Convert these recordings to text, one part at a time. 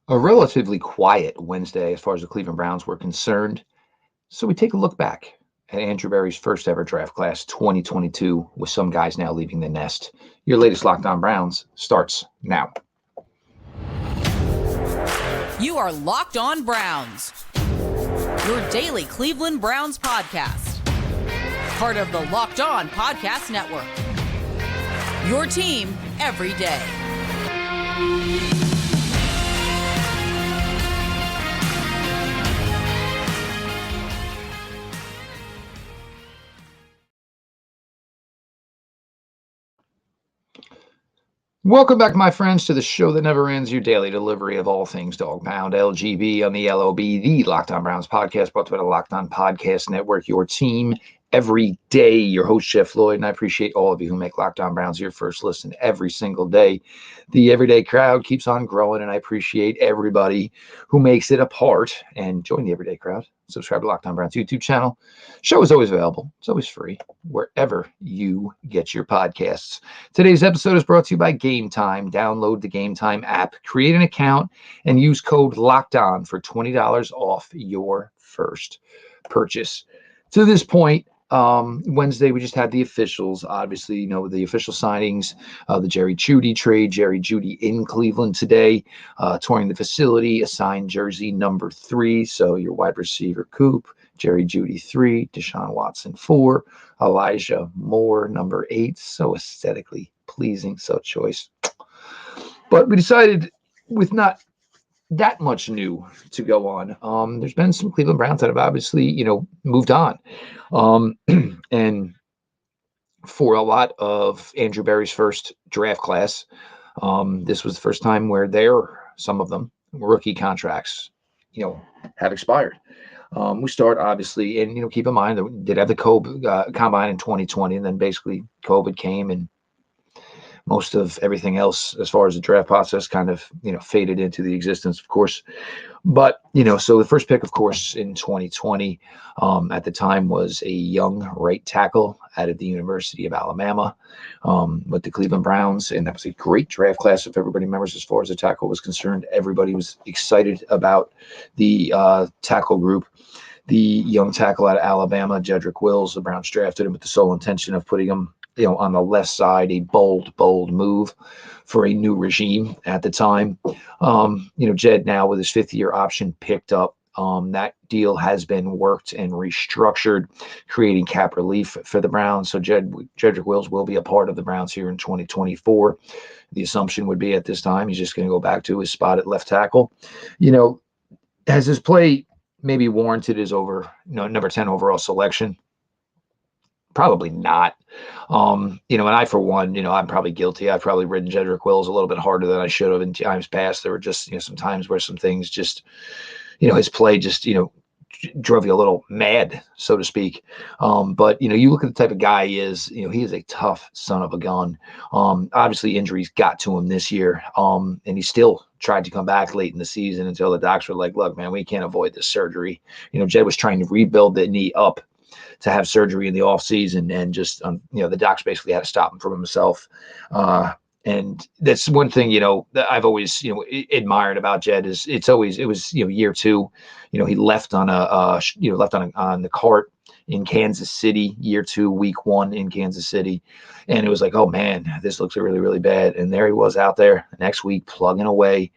A relatively quiet Wednesday as far as the Cleveland Browns were concerned. So we take a look back at Andrew Berry's first ever draft class 2022, with some guys now leaving the nest. Your latest Locked On Browns starts now. You are Locked On Browns, your daily Cleveland Browns podcast. Part of the Locked On Podcast Network. Your team every day. Welcome back, my friends, to the show that never ends, your daily delivery of all things dog pound, LGB on the LOB, the Locked On Browns podcast, brought to you by the Locked On Podcast Network, your team every day. Your host, Jeff Lloyd, and I appreciate all of you who make Locked On Browns your first listen every single day. The everyday crowd keeps on growing, and I appreciate everybody who makes it a part. And join the everyday crowd. Subscribe to Locked On Browns YouTube channel. Show is always available. It's always free wherever you get your podcasts. Today's episode is brought to you by Game Time. Download the Game Time app, create an account, and use code LOCKEDON for $20 off your first purchase. To this point, Wednesday, we just had the officials. Obviously, the official signings, the Jerry Jeudy trade, Jerry Jeudy in Cleveland today, touring the facility, assigned jersey number 3. So your wide receiver, Coop, Jerry Jeudy 3, Deshaun Watson 4, Elijah Moore number 8. So aesthetically pleasing, so choice. But we decided, with not that much new to go on, there's been some Cleveland Browns that have obviously, moved on. And for a lot of Andrew Berry's first draft class, this was the first time where some of them, rookie contracts, have expired. We start, obviously, and, keep in mind that we did have the COVID combine in 2020, and then basically COVID came, and most of everything else as far as the draft process kind of, faded into the existence, of course. But, so the first pick, of course, in 2020 at the time was a young right tackle out of the University of Alabama with the Cleveland Browns. And that was a great draft class, if everybody remembers, as far as the tackle was concerned. Everybody was excited about the tackle group. The young tackle out of Alabama, Jedrick Wills, the Browns drafted him with the sole intention of putting him on the left side, a bold move for a new regime at the time. Jed now with his 5th-year option picked up. That deal has been worked and restructured, creating cap relief for the Browns. So Jedrick Wills will be a part of the Browns here in 2024. The assumption would be at this time he's just going to go back to his spot at left tackle. Has his play maybe warranted his number 10 overall selection? Probably not. And I, for one, I'm probably guilty. I've probably ridden Jedrick Wills a little bit harder than I should have in times past. There were just, some times where some things just, his play just, drove you a little mad, so to speak. But, you look at the type of guy he is, he is a tough son of a gun. Obviously injuries got to him this year. And he still tried to come back late in the season until the docs were like, look, man, we can't avoid this surgery. Jed was trying to rebuild the knee up to have surgery in the off season, and just, the docs basically had to stop him from himself. And that's one thing, that I've always, admired about Jed is it was, year 2, he left on on the cart in Kansas City, year 2, week 1 in Kansas City. And it was like, oh man, this looks really, really bad. And there he was out there the next week plugging away.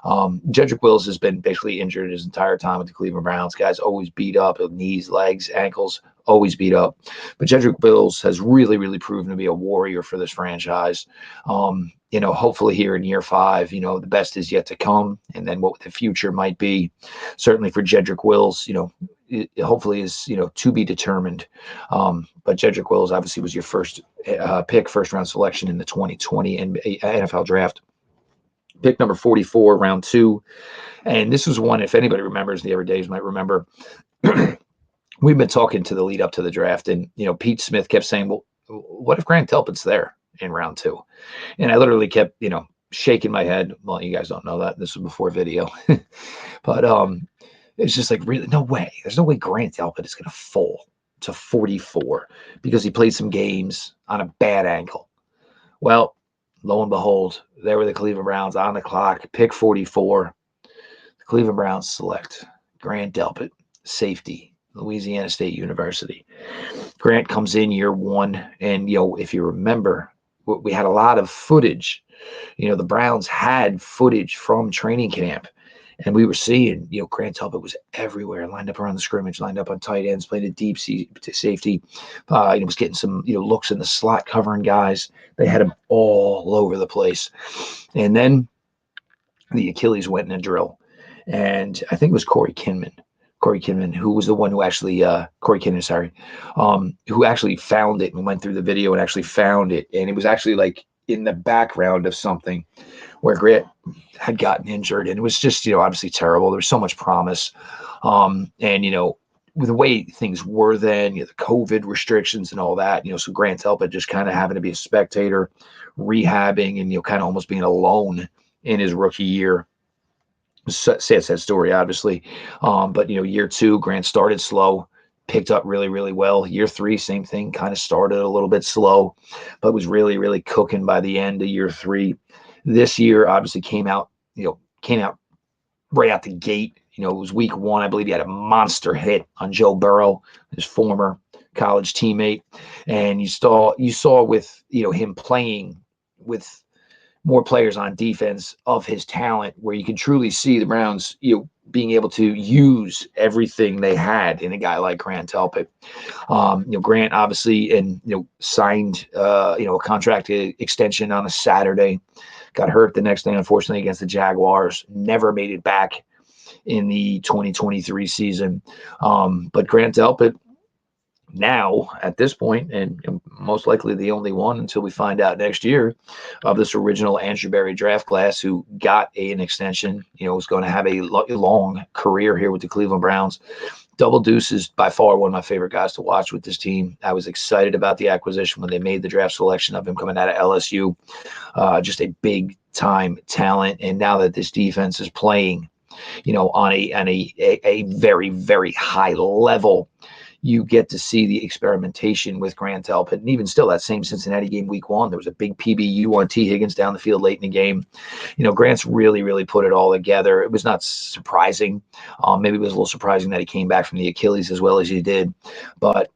Jedrick Wills has been basically injured his entire time with the Cleveland Browns. Guys always beat up, knees, legs, ankles, always beat up. But Jedrick Wills has really, really proven to be a warrior for this franchise. Hopefully here in year 5, the best is yet to come. And then what the future might be, certainly for Jedrick Wills, it hopefully is, to be determined. But Jedrick Wills obviously was your first pick, first round selection in the 2020 NFL draft. Pick number 44, round 2. And this was one, if anybody remembers, the Everydays might remember, we've been talking to the lead up to the draft, and, Pete Smith kept saying, well, what if Grant Delpit's there in round 2? And I literally kept, shaking my head. Well, you guys don't know that. This was before video. But it's just like, really, no way. There's no way Grant Delpit is going to fall to 44 because he played some games on a bad ankle. Well, lo and behold, there were the Cleveland Browns on the clock, pick 44. Cleveland Browns select Grant Delpit, safety, Louisiana State University. Grant comes in year one, and if you remember, we had a lot of footage. The Browns had footage from training camp, and we were seeing, Grant Delpit was everywhere, lined up around the scrimmage, lined up on tight ends, played a deep safety. Was getting some, looks in the slot, covering guys. They had him all over the place. And then the Achilles went in a drill, and I think it was Corey Kinman, who was the one who actually, who actually found it and went through the video and actually found it. And it was actually like in the background of something where Grant had gotten injured. And it was just, obviously terrible. There was so much promise. And, with the way things were then, the COVID restrictions and all that, so Grant Delpit just kind of having to be a spectator, rehabbing, and, kind of almost being alone in his rookie year. Sad story, obviously. But, year two, Grant started slow, picked up really, really well. Year three, same thing, kind of started a little bit slow, but was really, really cooking by the end of year three. This year, obviously, came out right out the gate. It was week one. I believe he had a monster hit on Joe Burrow, his former college teammate. And you saw with, him playing with more players on defense of his talent, where you can truly see the Browns, being able to use everything they had in a guy like Grant Delpit. Grant obviously signed a contract extension on a Saturday, got hurt the next day, unfortunately, against the Jaguars, never made it back in the 2023 season. But Grant Delpit, now at this point, and most likely the only one until we find out next year, of this original Andrew Berry draft class who got an extension, is going to have a long career here with the Cleveland Browns. Double Deuce is by far one of my favorite guys to watch with this team. I was excited about the acquisition when they made the draft selection of him coming out of LSU. Just a big time talent. And now that this defense is playing, on a very, very high level, you get to see the experimentation with Grant Delpit. And even still, that same Cincinnati game week one, there was a big PBU on T. Higgins down the field late in the game. Grant's really, really put it all together. It was not surprising. Maybe it was a little surprising that he came back from the Achilles as well as he did. But,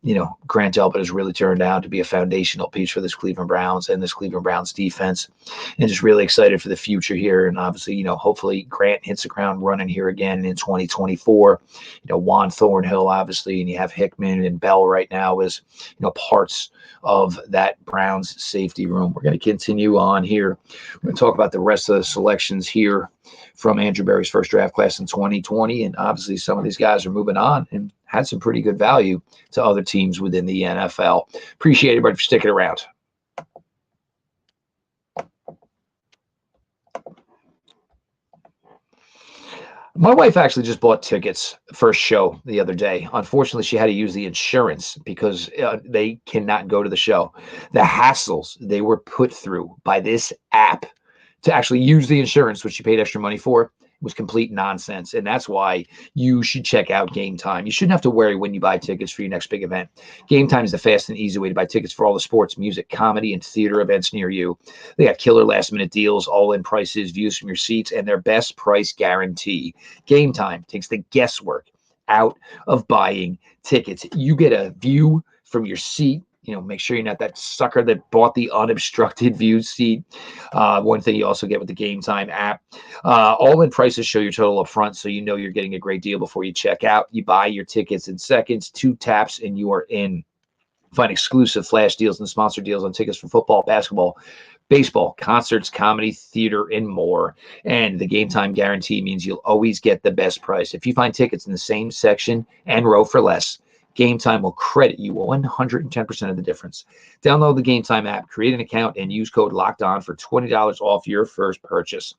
Grant Delpit has really turned out to be a foundational piece for this Cleveland Browns and this Cleveland Browns defense. And just really excited for the future here. And obviously, hopefully Grant hits the ground running here again in 2024. Juan Thornhill, obviously, and you have Hickman and Bell right now as parts of that Browns safety room. We're going to continue on here. We're going to talk about the rest of the selections here from Andrew Berry's first draft class in 2020. And obviously some of these guys are moving on and had some pretty good value to other teams within the NFL. Appreciate everybody for sticking around. My wife actually just bought tickets for a show the other day. Unfortunately, she had to use the insurance because they cannot go to the show. The hassles they were put through by this app to actually use the insurance, which she paid extra money for, was complete nonsense. And that's why you should check out Game Time. You shouldn't have to worry when you buy tickets for your next big event. Game Time is the fast and easy way to buy tickets for all the sports, music, comedy, and theater events near you. They got killer last-minute deals, all-in prices, views from your seats, and their best price guarantee. Game Time takes the guesswork out of buying tickets. You get a view from your seat. Make sure you're not that sucker that bought the unobstructed view seat. One thing you also get with the Game Time app, all-in prices show your total up front, so you're getting a great deal before you check out. You buy your tickets in seconds, 2 taps, and you are in. Find exclusive flash deals and sponsored deals on tickets for football, basketball, baseball, concerts, comedy, theater, and more. And the Game Time guarantee means you'll always get the best price. If you find tickets in the same section and row for less, Game Time will credit you 110% of the difference. Download the Game Time app, create an account, and use code LOCKEDON for $20 off your first purchase.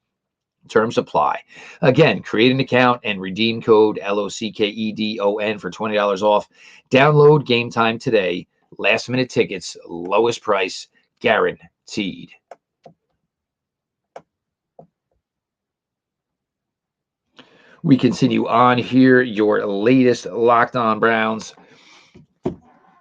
Terms apply. Again, create an account and redeem code LOCKEDON for $20 off. Download Game Time today. Last minute tickets, lowest price, guaranteed. We continue on here. Your latest Locked On Browns.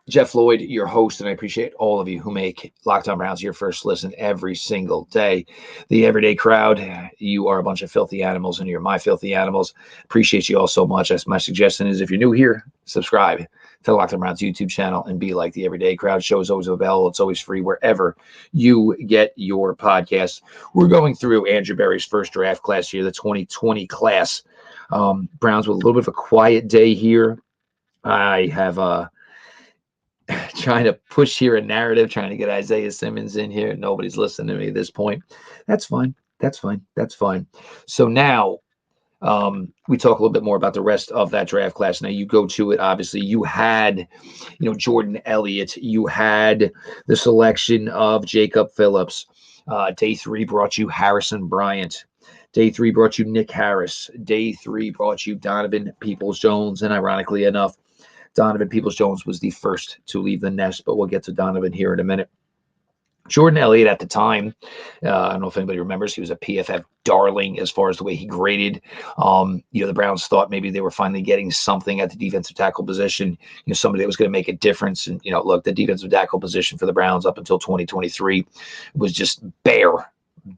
Jeff Lloyd, your host, and I appreciate all of you who make Locked On Browns your first listen every single day. The everyday crowd, you are a bunch of filthy animals, and you're my filthy animals. Appreciate you all so much. That's my suggestion is if you're new here, subscribe to the Locked On Browns YouTube channel and be like the everyday crowd. Show is always available. It's always free wherever you get your podcasts. We're going through Andrew Berry's first draft class here, the 2020 class. Browns with a little bit of a quiet day here. I have trying to push here a narrative, trying to get Isaiah Simmons in here. Nobody's listening to me at this point. That's fine. That's fine. That's fine. So now we talk a little bit more about the rest of that draft class. Now you go to it. Obviously, you had, Jordan Elliott. You had the selection of Jacob Phillips. Day 3 brought you Harrison Bryant. Day 3 brought you Nick Harris. Day 3 brought you Donovan Peoples-Jones. And ironically enough, Donovan Peoples-Jones was the first to leave the nest, but we'll get to Donovan here in a minute. Jordan Elliott at the time, I don't know if anybody remembers, he was a PFF darling as far as the way he graded. The Browns thought maybe they were finally getting something at the defensive tackle position, somebody that was going to make a difference. And, look, the defensive tackle position for the Browns up until 2023 was just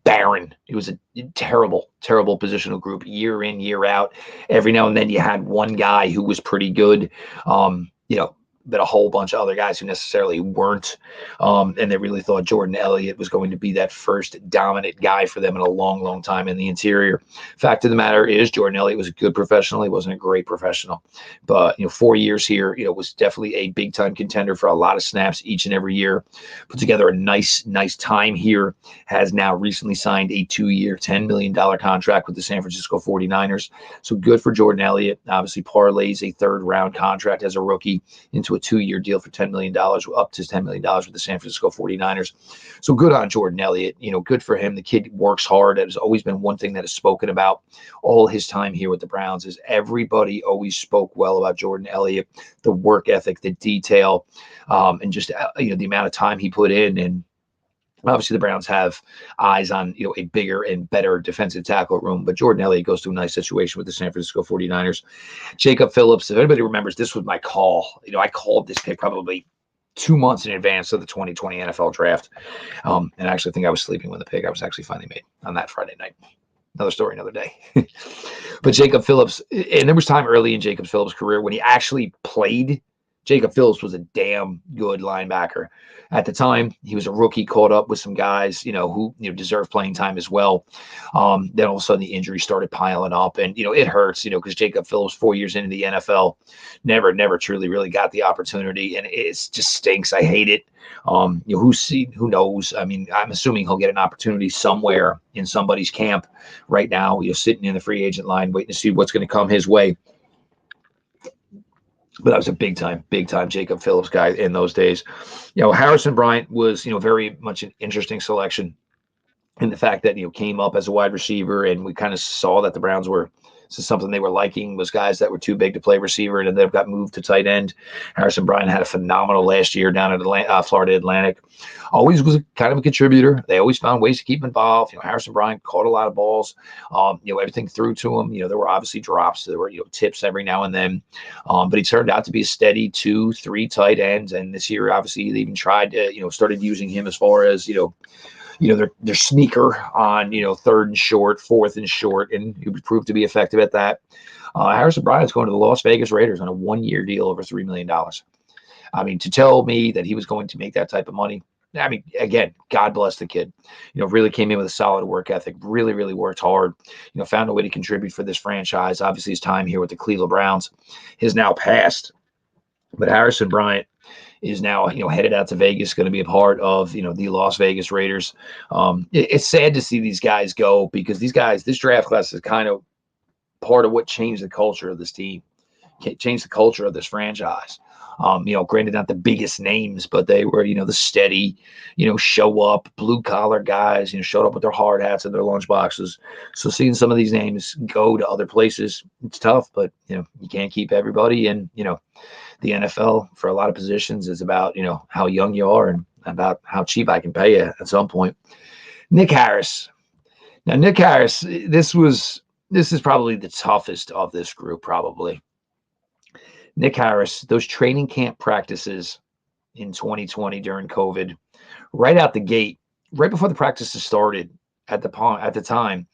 barren. It was a terrible positional group year in, year out. Every now and then you had one guy who was pretty good, but a whole bunch of other guys who necessarily weren't. And they really thought Jordan Elliott was going to be that first dominant guy for them in a long, long time in the interior. Fact of the matter is Jordan Elliott was a good professional. He wasn't a great professional, but 4 years here, was definitely a big time contender for a lot of snaps each and every year. Put together a nice time here. Has now recently signed a 2-year, $10 million contract with the San Francisco 49ers. So good for Jordan Elliott. Obviously parlays a 3rd round contract as a rookie into a 2-year deal for $10 million, up to $10 million with the San Francisco 49ers. So good on Jordan Elliott. Good for him. The kid works hard. It has always been one thing that is spoken about all his time here with the Browns is everybody always spoke well about Jordan Elliott, the work ethic, the detail, and just, the amount of time he put in. And obviously, the Browns have eyes on, a bigger and better defensive tackle room, but Jordan Elliott goes to a nice situation with the San Francisco 49ers. Jacob Phillips, if anybody remembers, this was my call. I called this pick probably 2 months in advance of the 2020 NFL draft. And I actually think I was sleeping when the pick I was actually finally made on that Friday night. Another story, another day. But Jacob Phillips, and there was time early in Jacob Phillips' career when he actually played. Jacob Phillips was a damn good linebacker. At the time, he was a rookie, caught up with some guys, who deserved playing time as well. Then all of a sudden, the injuries started piling up, and it hurts, because Jacob Phillips, 4 years into the NFL, never truly really got the opportunity, and it just stinks. I hate it. Who knows? I mean, I'm assuming he'll get an opportunity somewhere in somebody's camp right now. Sitting in the free agent line, waiting to see what's going to come his way. But that was a big time Jacob Phillips guy in those days. Harrison Bryant was, very much an interesting selection in the fact that, came up as a wide receiver, and we kind of saw that the Browns were, something they were liking was guys that were too big to play receiver, and then they've got moved to tight end. Harrison Bryant had a phenomenal last year down at Florida Atlantic. Always was kind of a contributor. They always found ways to keep involved. Harrison Bryant caught a lot of balls. Everything threw to him. There were obviously drops. There were tips every now and then. But he turned out to be a steady 2-3 tight ends. And this year, obviously, they even tried to, started using him as far as, their sneaker on, 3rd and short, 4th and short, and he proved to be effective at that. Harrison Bryant's going to the Las Vegas Raiders on a 1-year deal over $3 million. I mean, to tell me that he was going to make that type of money, I mean, again, God bless the kid. Really came in with a solid work ethic, really worked hard, found a way to contribute for this franchise. Obviously, his time here with the Cleveland Browns has now passed, but Harrison Bryant is now, headed out to Vegas, going to be a part of, the Las Vegas Raiders. It's sad to see these guys go because these guys, this draft class is kind of part of what changed the culture of this team, changed the culture of this franchise. Granted, not the biggest names, but they were, the steady, show up, blue collar guys, showed up with their hard hats and their lunch boxes. So seeing some of these names go to other places, it's tough, but, you can't keep everybody. And, the NFL for a lot of positions is about, how young you are and about how cheap I can pay you at some point. Nick Harris. Now, Nick Harris, this is probably the toughest of this group, probably. Nick Harris, those training camp practices in 2020 during COVID. Right out the gate, right before the practices started at the time,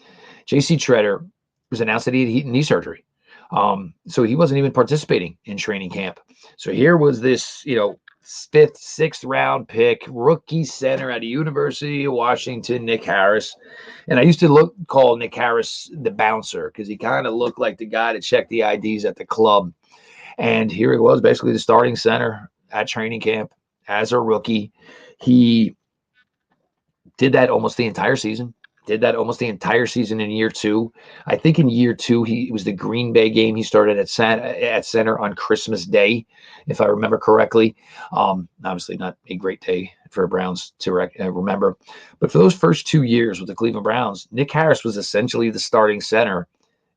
J.C. Tretter was announced that he had knee surgery. So he wasn't even participating in training camp. So here was this, 5th, 6th round pick, rookie center at the University of Washington, Nick Harris. And I used to call Nick Harris the bouncer because he kind of looked like the guy that checked the IDs at the club. And here he was, basically the starting center at training camp as a rookie. He did that almost the entire season. In year 2. I think in year 2, it was the Green Bay game. He started at center on Christmas Day, if I remember correctly. Obviously not a great day for Browns to remember. But for those first 2 years with the Cleveland Browns, Nick Harris was essentially the starting center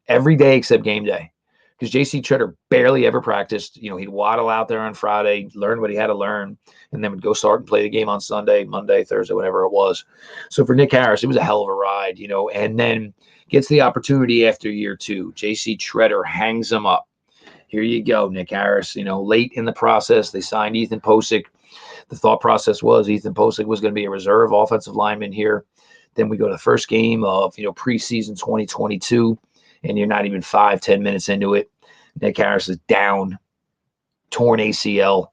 every day except game day. Because J.C. Tretter barely ever practiced. He'd waddle out there on Friday, learn what he had to learn, and then would go start and play the game on Sunday, Monday, Thursday, whatever it was. So for Nick Harris, it was a hell of a ride, and then gets the opportunity after year 2. J.C. Tretter hangs him up. Here you go, Nick Harris. Late in the process, they signed Ethan Posick. The thought process was Ethan Posick was going to be a reserve offensive lineman here. Then we go to the first game of, preseason 2022. And you're not even 5-10 minutes into it. Nick Harris is down, torn ACL,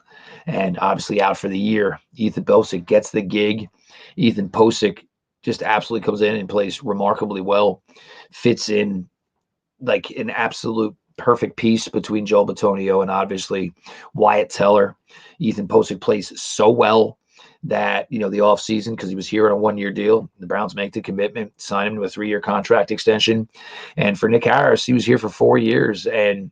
and obviously out for the year. Ethan Posick gets the gig. Ethan Posick just absolutely comes in and plays remarkably well. Fits in like an absolute perfect piece between Joel Bitonio and obviously Wyatt Teller. Ethan Posick plays so well that, the offseason, because he was here on a 1-year deal, the Browns make the commitment, sign him to a 3-year contract extension. And for Nick Harris, he was here for 4 years and,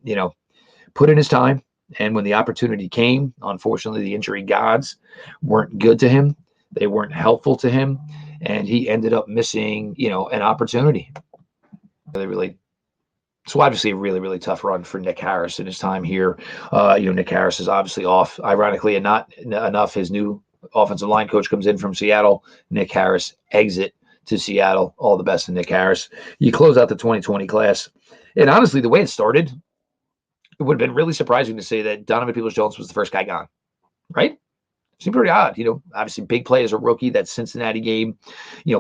put in his time. And when the opportunity came, unfortunately, the injury gods weren't good to him. They weren't helpful to him. And he ended up missing, an opportunity. So obviously a really, really tough run for Nick Harris in his time here. Nick Harris is obviously off. Ironically, and not enough, his new offensive line coach comes in from Seattle. Nick Harris exit to Seattle. All the best to Nick Harris. You close out the 2020 class. And honestly, the way it started, it would have been really surprising to say that Donovan Peoples-Jones was the first guy gone, right? Seemed pretty odd, obviously big play as a rookie, that Cincinnati game,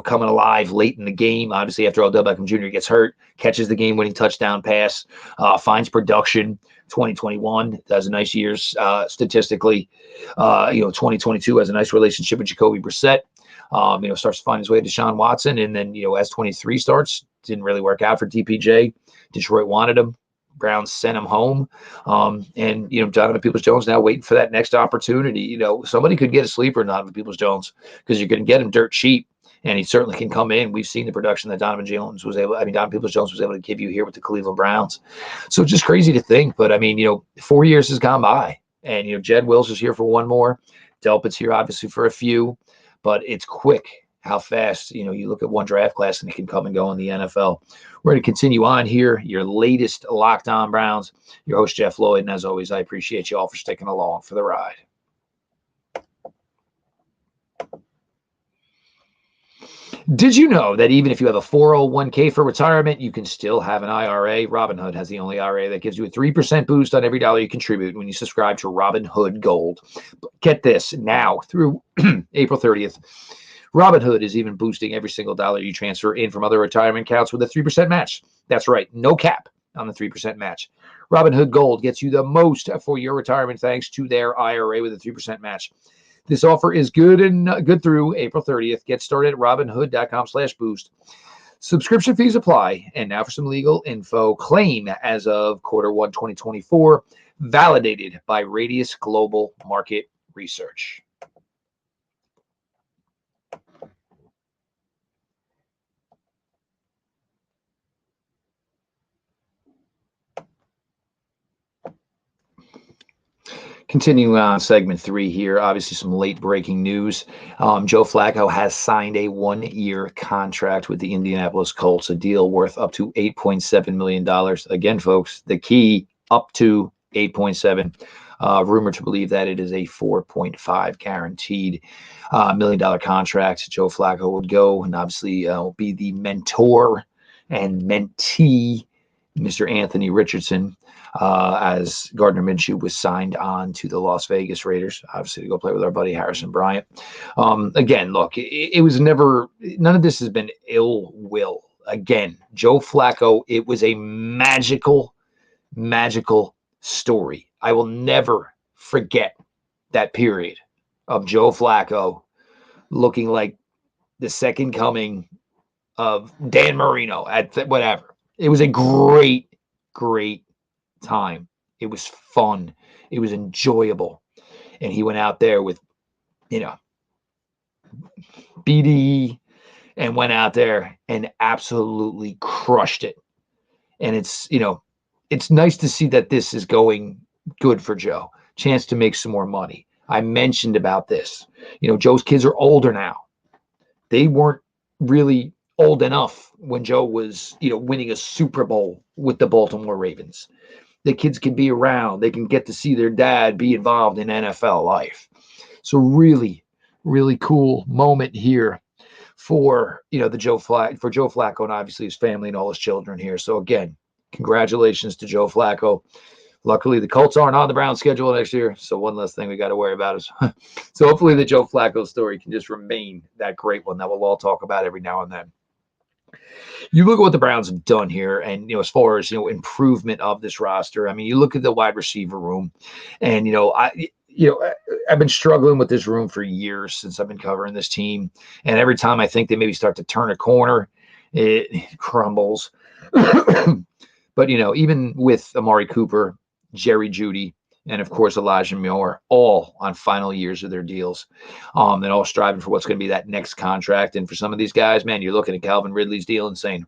coming alive late in the game. Obviously after Odell Beckham Jr. gets hurt, catches the game-winning touchdown pass, finds production. 2021 has a nice year statistically. 2022 has a nice relationship with Jacoby Brissett. Starts to find his way to Deshaun Watson. And then, as 23 starts, didn't really work out for DPJ. Detroit wanted him. Browns sent him home. And Donovan Peoples-Jones now waiting for that next opportunity. Somebody could get a sleeper in Donovan Peoples-Jones because you're going to get him dirt cheap. And he certainly can come in. We've seen the production that Donovan Peoples-Jones was able to give you here with the Cleveland Browns. So just crazy to think. But 4 years has gone by. And, Jedrick Wills is here for one more. Delpit's here obviously for a few. But it's quick how fast, you look at one draft class and it can come and go in the NFL. We're going to continue on here. Your latest Locked On Browns. Your host, Jeff Lloyd. And as always, I appreciate you all for sticking along for the ride. Did you know that even if you have a 401k for retirement, you can still have an IRA? Robinhood has the only IRA that gives you a 3% boost on every dollar you contribute when you subscribe to Robinhood Gold. But get this, now through April 30th, Robinhood is even boosting every single dollar you transfer in from other retirement accounts with a 3% match. That's right, no cap on the 3% match. Robinhood Gold gets you the most for your retirement thanks to their IRA with a 3% match. This offer is good through April 30th. Get started at robinhood.com/boost. Subscription fees apply. And now for some legal info. Claim as of Q1 2024, validated by Radius Global Market Research. Continuing on segment 3 here, obviously some late breaking news. Joe Flacco has signed a 1-year contract with the Indianapolis Colts, a deal worth up to $8.7 million. Again, folks, the key up to 8.7. Rumored to believe that it is a 4.5 guaranteed $1 million contract. Joe Flacco would go and obviously be the mentor and mentee Mr. Anthony Richardson, as Gardner Minshew was signed on to the Las Vegas Raiders, obviously to go play with our buddy Harrison Bryant. Again, look, it was never, none of this has been ill will. Again, Joe Flacco, it was a magical story. I will never forget that period of Joe Flacco looking like the second coming of Dan Marino at whatever. It was a great time. It was fun. It was enjoyable. And he went out there with, BDE and went out there and absolutely crushed it. And it's nice to see that this is going good for Joe. Chance to make some more money. I mentioned about this. Joe's kids are older now. They weren't really old enough when Joe was, winning a Super Bowl with the Baltimore Ravens. The kids can be around. They can get to see their dad be involved in NFL life. So really, really cool moment here for, Joe Flacco and obviously his family and all his children here. So again, congratulations to Joe Flacco. Luckily, the Colts aren't on the Browns schedule next year, so one less thing we got to worry about is so hopefully the Joe Flacco story can just remain that great one that we'll all talk about every now and then. You look at what the Browns have done here, and as far as improvement of this roster. I mean, you look at the wide receiver room, and I've been struggling with this room for years since I've been covering this team, and every time I think they maybe start to turn a corner, it crumbles. But even with Amari Cooper, Jerry Jeudy, and of course Elijah Moore, all on final years of their deals, and all striving for what's going to be that next contract. And for some of these guys, man, you're looking at Calvin Ridley's deal and saying,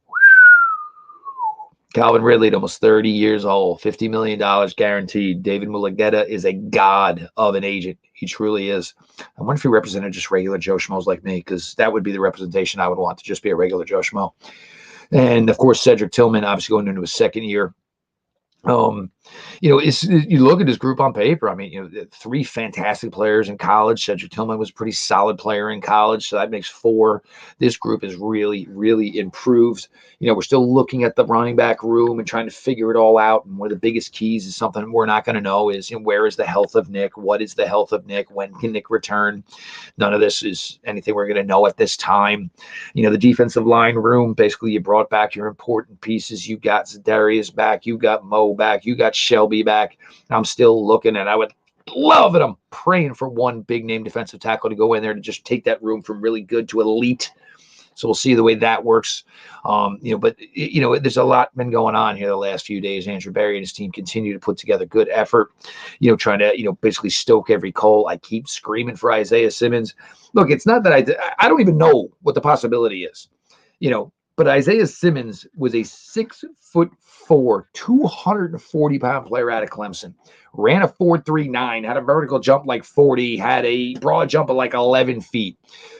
Calvin Ridley at almost 30 years old, $50 million guaranteed. David Mulugeta is a god of an agent. He truly is. I wonder if he represented just regular Joe Schmoes like me, because that would be the representation I would want, to just be a regular Joe Schmo. And of course, Cedric Tillman, obviously going into his second year. You look at this group on paper. I mean, 3 fantastic players in college. Cedric Tillman was a pretty solid player in college, so that makes 4. This group is really, really improved. We're still looking at the running back room and trying to figure it all out. And one of the biggest keys is something we're not going to know is, where is the health of Nick? What is the health of Nick? When can Nick return? None of this is anything we're going to know at this time. The defensive line room, basically you brought back your important pieces. You got Zadarius back. You got Mo back. You got Shelby back. I'm still looking, and I would love it. I'm praying for one big name defensive tackle to go in there to just take that room from really good to elite. So we'll see the way that works. But there's a lot been going on here the last few days. Andrew Berry and his team continue to put together good effort, trying to, basically stoke every coal. I keep screaming for Isaiah Simmons. Look, it's not that I don't even know what the possibility is, but Isaiah Simmons was a 6'4", 240-pound player out of Clemson. Ran a 4.39, had a vertical jump like 40, had a broad jump of like 11 feet.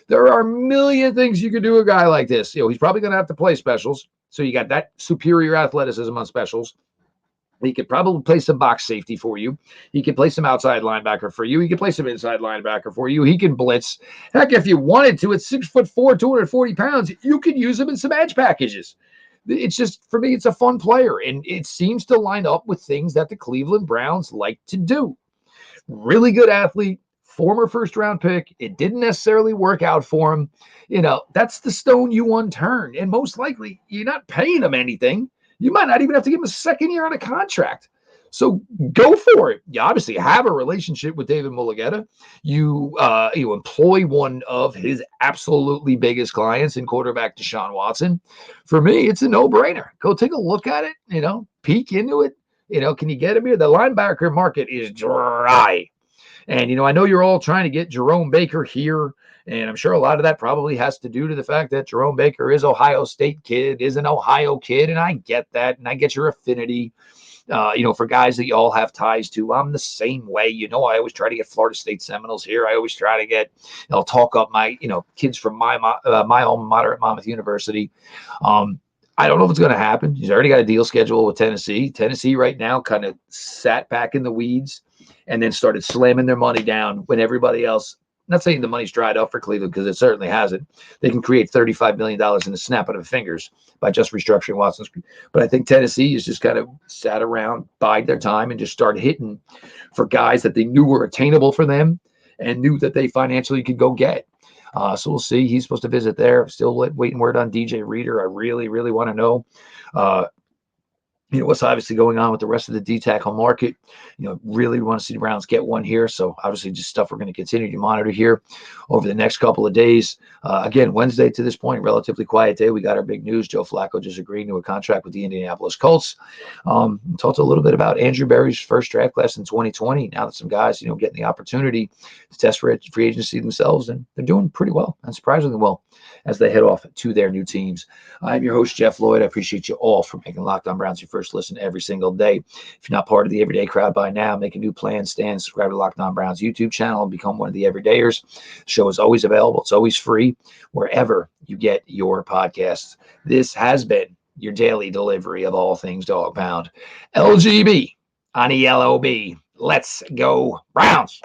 There are a million things you could do a guy like this. He's probably going to have to play specials. So you got that superior athleticism on specials. He could probably play some box safety for you. He could play some outside linebacker for you. He could play some inside linebacker for you. He can blitz. Heck, if you wanted to, at 6'4", 240 pounds, you could use him in some edge packages. It's just, for me, it's a fun player, and it seems to line up with things that the Cleveland Browns like to do. Really good athlete, former first-round pick. It didn't necessarily work out for him. That's the stone you unturned, and most likely, you're not paying him anything. You might not even have to give him a second year on a contract. So go for it. You obviously have a relationship with David Mulugeta. You employ one of his absolutely biggest clients in quarterback Deshaun Watson. For me, it's a no-brainer. Go take a look at it, peek into it. Can you get him here? The linebacker market is dry. And, I know you're all trying to get Jerome Baker here. And I'm sure a lot of that probably has to do to the fact that Jerome Baker is Ohio State kid, is an Ohio kid. And I get that. And I get your affinity, for guys that you all have ties to. I'm the same way. I always try to get Florida State Seminoles here. I always try to get, talk up my, kids from my alma mater at Monmouth University. I don't know if it's going to happen. He's already got a deal scheduled with Tennessee. Tennessee right now kind of sat back in the weeds and then started slamming their money down when everybody else not saying the money's dried up for Cleveland, because it certainly hasn't. They can create $35 million in the snap of fingers by just restructuring Watson's. But I think Tennessee has just kind of sat around, bide their time, and just started hitting for guys that they knew were attainable for them and knew that they financially could go get. So we'll see. He's supposed to visit there. Still waiting word on DJ Reader. I really, really want to know. What's obviously going on with the rest of the D-tackle market. Really want to see the Browns get one here. So obviously just stuff we're going to continue to monitor here over the next couple of days. Again, Wednesday to this point, relatively quiet day. We got our big news. Joe Flacco just agreed to a contract with the Indianapolis Colts. Talked a little bit about Andrew Berry's first draft class in 2020. Now that some guys, getting the opportunity to test for free agency themselves, and they're doing pretty well, and surprisingly well, as they head off to their new teams. I'm your host, Jeff Lloyd. I appreciate you all for making Locked On Browns your first listen every single day. If you're not part of the everyday crowd by now, make a new plan, stand, subscribe to Locked On Browns YouTube channel, and become one of the everydayers. The show is always available. It's always free wherever you get your podcasts. This has been your daily delivery of all things dog pound. LGB on ELOB. Let's go Browns.